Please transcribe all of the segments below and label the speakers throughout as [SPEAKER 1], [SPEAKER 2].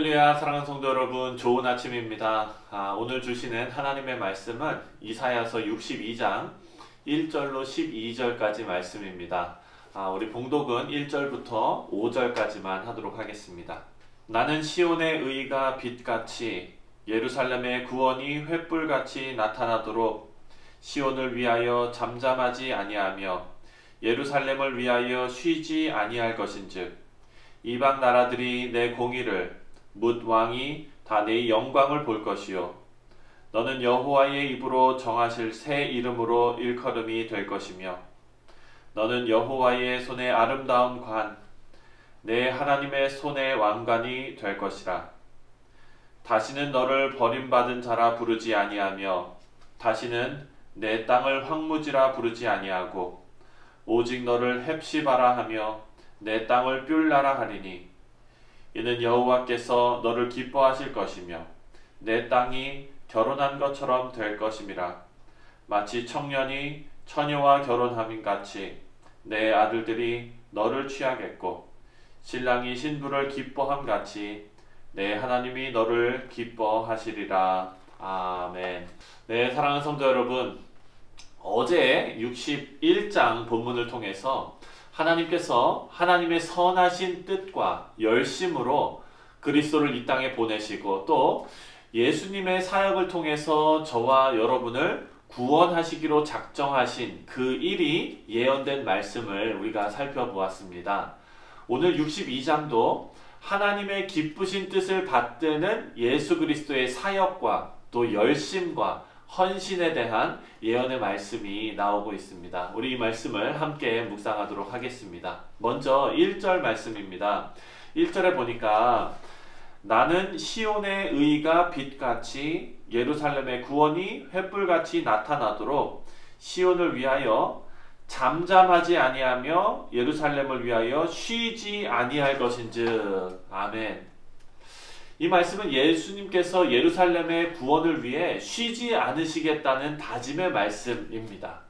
[SPEAKER 1] 할렐루야, 사랑하는 성도 여러분, 좋은 아침입니다. 오늘 주시는 하나님의 말씀은 이사야서 62장 1절로 12절까지 말씀입니다. 우리 봉독은 1절부터 5절까지만 하도록 하겠습니다. 나는 시온의 의가 빛같이 예루살렘의 구원이 횃불같이 나타나도록 시온을 위하여 잠잠하지 아니하며 예루살렘을 위하여 쉬지 아니할 것인즉 이방 나라들이 내 공의를 뭇 왕이 다 내 영광을 볼 것이요 너는 여호와의 입으로 정하실 새 이름으로 일컬음이 될 것이며 너는 여호와의 손의 아름다운 관 내 하나님의 손의 왕관이 될 것이라. 다시는 너를 버림받은 자라 부르지 아니하며 다시는 내 땅을 황무지라 부르지 아니하고 오직 너를 헵시바라 하며 내 땅을 뷸라라 하리니 이는 여호와께서 너를 기뻐하실 것이며 내 땅이 결혼한 것처럼 될 것임이라. 마치 청년이 처녀와 결혼함인 같이 내 아들들이 너를 취하겠고 신랑이 신부를 기뻐함 같이 내 하나님이 너를 기뻐하시리라. 아멘. 네, 사랑하는 성도 여러분, 어제 61장 본문을 통해서 하나님께서 하나님의 선하신 뜻과 열심으로 그리스도를 이 땅에 보내시고 또 예수님의 사역을 통해서 저와 여러분을 구원하시기로 작정하신 그 일이 예언된 말씀을 우리가 살펴보았습니다. 오늘 62장도 하나님의 기쁘신 뜻을 받드는 예수 그리스도의 사역과 또 열심과 헌신에 대한 예언의 말씀이 나오고 있습니다. 우리 이 말씀을 함께 묵상하도록 하겠습니다. 먼저 1절 말씀입니다. 1절에 보니까 나는 시온의 의가 빛같이 예루살렘의 구원이 횃불같이 나타나도록 시온을 위하여 잠잠하지 아니하며 예루살렘을 위하여 쉬지 아니할 것인즉. 아멘. 이 말씀은 예수님께서 예루살렘의 구원을 위해 쉬지 않으시겠다는 다짐의 말씀입니다.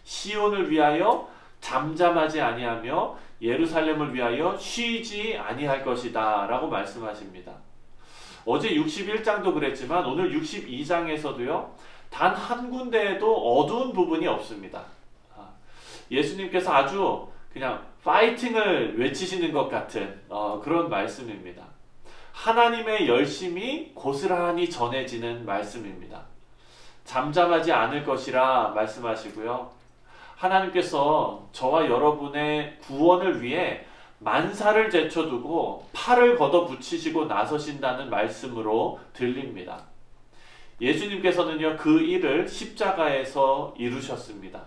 [SPEAKER 1] 시온을 위하여 잠잠하지 아니하며 예루살렘을 위하여 쉬지 아니할 것이다 라고 말씀하십니다. 어제 61장도 그랬지만 오늘 62장에서도요 단 한 군데에도 어두운 부분이 없습니다. 예수님께서 아주 그냥 파이팅을 외치시는 것 같은 그런 말씀입니다. 하나님의 열심이 고스란히 전해지는 말씀입니다. 잠잠하지 않을 것이라 말씀하시고요. 하나님께서 저와 여러분의 구원을 위해 만사를 제쳐두고 팔을 걷어붙이시고 나서신다는 말씀으로 들립니다. 예수님께서는요 그 일을 십자가에서 이루셨습니다.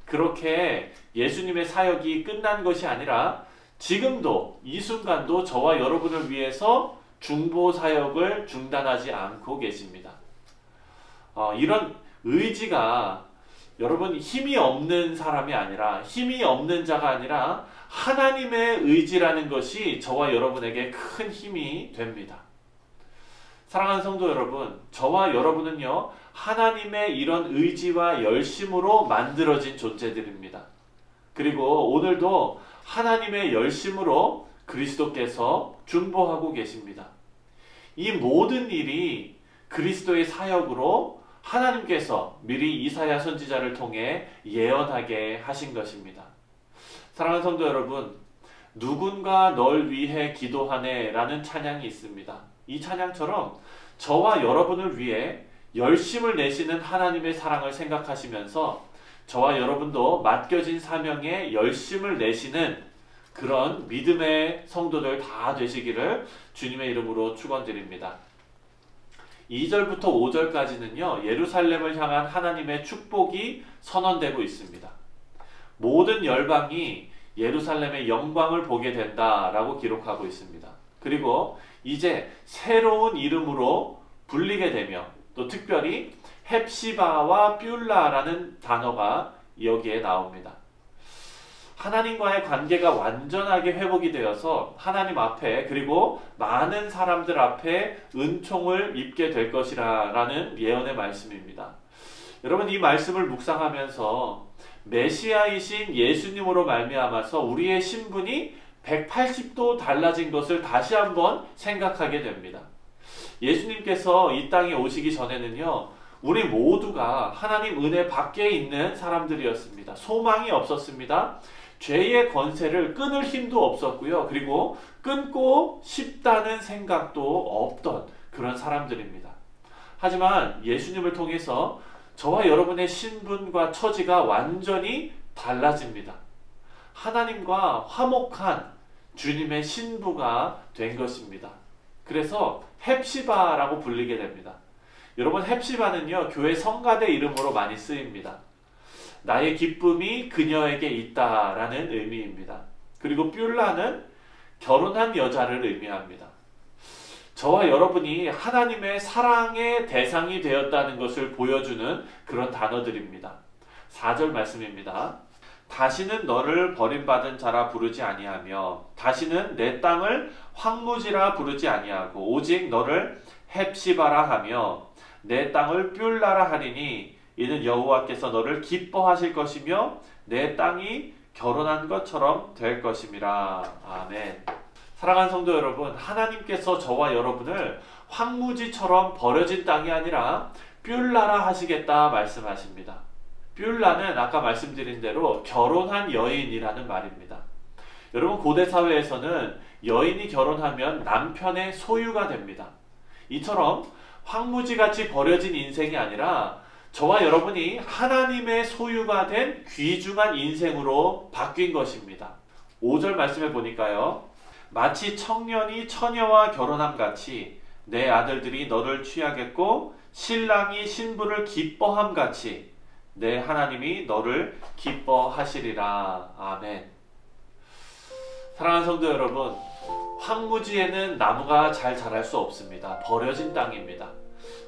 [SPEAKER 1] 그렇게 예수님의 사역이 끝난 것이 아니라 지금도 이 순간도 저와 여러분을 위해서 중보 사역을 중단하지 않고 계십니다. 이런 의지가 여러분 힘이 없는 사람이 아니라 힘이 없는 자가 아니라 하나님의 의지라는 것이 저와 여러분에게 큰 힘이 됩니다. 사랑하는 성도 여러분, 저와 여러분은요 하나님의 이런 의지와 열심으로 만들어진 존재들입니다. 그리고 오늘도 하나님의 열심으로 그리스도께서 중보하고 계십니다. 이 모든 일이 그리스도의 사역으로 하나님께서 미리 이사야 선지자를 통해 예언하게 하신 것입니다. 사랑하는 성도 여러분, 누군가 널 위해 기도하네 라는 찬양이 있습니다. 이 찬양처럼 저와 여러분을 위해 열심을 내시는 하나님의 사랑을 생각하시면서 저와 여러분도 맡겨진 사명에 열심을 내시는 그런 믿음의 성도들 다 되시기를 주님의 이름으로 축원드립니다. 2절부터 5절까지는요 예루살렘을 향한 하나님의 축복이 선언되고 있습니다. 모든 열방이 예루살렘의 영광을 보게 된다라고 기록하고 있습니다. 그리고 이제 새로운 이름으로 불리게 되며 또 특별히 헵시바와 뷸라라는 단어가 여기에 나옵니다. 하나님과의 관계가 완전하게 회복이 되어서 하나님 앞에 그리고 많은 사람들 앞에 은총을 입게 될 것이라는 예언의 말씀입니다. 여러분 이 말씀을 묵상하면서 메시아이신 예수님으로 말미암아서 우리의 신분이 180도 달라진 것을 다시 한번 생각하게 됩니다. 예수님께서 이 땅에 오시기 전에는요, 우리 모두가 하나님 은혜 밖에 있는 사람들이었습니다. 소망이 없었습니다. 죄의 권세를 끊을 힘도 없었고요. 그리고 끊고 싶다는 생각도 없던 그런 사람들입니다. 하지만 예수님을 통해서 저와 여러분의 신분과 처지가 완전히 달라집니다. 하나님과 화목한 주님의 신부가 된 것입니다. 그래서 헵시바라고 불리게 됩니다. 여러분, 헵시바는요, 교회 성가대 이름으로 많이 쓰입니다. 나의 기쁨이 그녀에게 있다라는 의미입니다. 그리고 뷸라는 결혼한 여자를 의미합니다. 저와 여러분이 하나님의 사랑의 대상이 되었다는 것을 보여주는 그런 단어들입니다. 4절 말씀입니다. 다시는 너를 버림받은 자라 부르지 아니하며 다시는 내 땅을 황무지라 부르지 아니하고 오직 너를 헵시바라 하며 내 땅을 뷸라라 하리니 이는 여호와께서 너를 기뻐하실 것이며 내 땅이 결혼한 것처럼 될 것임이라. 아멘. 사랑하는 성도 여러분, 하나님께서 저와 여러분을 황무지처럼 버려진 땅이 아니라 뷸라라 하시겠다 말씀하십니다. 뷸라는 아까 말씀드린 대로 결혼한 여인이라는 말입니다. 여러분, 고대 사회에서는 여인이 결혼하면 남편의 소유가 됩니다. 이처럼 황무지같이 버려진 인생이 아니라 저와 여러분이 하나님의 소유가 된 귀중한 인생으로 바뀐 것입니다. 5절 말씀해 보니까요. 마치 청년이 처녀와 결혼함 같이 내 아들들이 너를 취하겠고 신랑이 신부를 기뻐함 같이 내 하나님이 너를 기뻐하시리라. 아멘. 사랑하는 성도 여러분, 황무지에는 나무가 잘 자랄 수 없습니다. 버려진 땅입니다.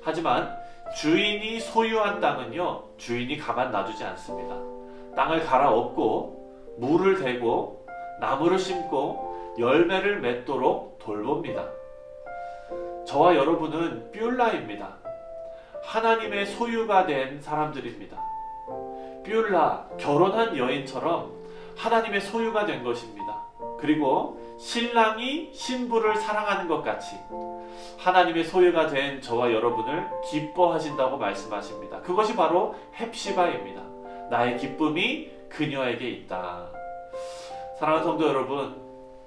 [SPEAKER 1] 하지만 주인이 소유한 땅은요, 주인이 가만 놔두지 않습니다. 땅을 갈아엎고 물을 대고 나무를 심고 열매를 맺도록 돌봅니다. 저와 여러분은 뷸라입니다. 하나님의 소유가 된 사람들입니다. 뷸라, 결혼한 여인처럼 하나님의 소유가 된 것입니다. 그리고 신랑이 신부를 사랑하는 것 같이 하나님의 소유가 된 저와 여러분을 기뻐하신다고 말씀하십니다. 그것이 바로 헵시바입니다. 나의 기쁨이 그녀에게 있다. 사랑하는 성도 여러분,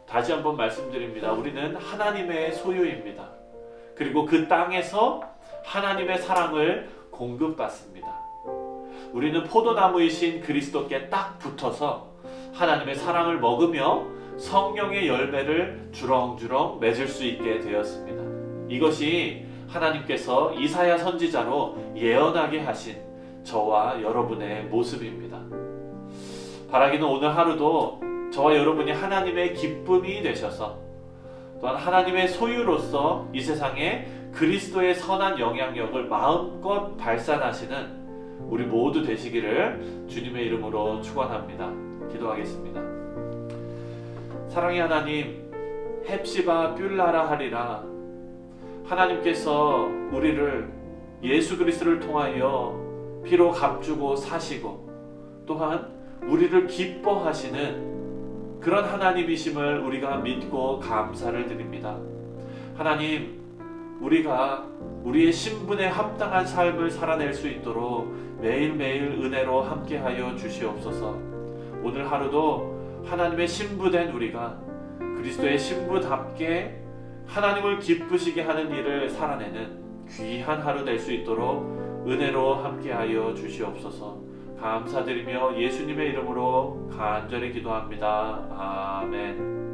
[SPEAKER 1] 다시 한번 말씀드립니다. 우리는 하나님의 소유입니다. 그리고 그 땅에서 하나님의 사랑을 공급받습니다. 우리는 포도나무이신 그리스도께 딱 붙어서 하나님의 사랑을 먹으며 성령의 열매를 주렁주렁 맺을 수 있게 되었습니다. 이것이 하나님께서 이사야 선지자로 예언하게 하신 저와 여러분의 모습입니다. 바라기는 오늘 하루도 저와 여러분이 하나님의 기쁨이 되셔서 또한 하나님의 소유로서 이 세상에 그리스도의 선한 영향력을 마음껏 발산하시는 우리 모두 되시기를 주님의 이름으로 축원합니다. 기도하겠습니다. 사랑의 하나님, 헵시바 뷸라라 하리라. 하나님께서 우리를 예수 그리스도를 통하여 피로 값주고 사시고 또한 우리를 기뻐하시는 그런 하나님이심을 우리가 믿고 감사를 드립니다. 하나님, 우리가 우리의 신분에 합당한 삶을 살아낼 수 있도록 매일매일 은혜로 함께하여 주시옵소서. 오늘 하루도 하나님의 신부된 우리가 그리스도의 신부답게 하나님을 기쁘시게 하는 일을 살아내는 귀한 하루 될 수 있도록 은혜로 함께하여 주시옵소서. 감사드리며 예수님의 이름으로 간절히 기도합니다. 아멘.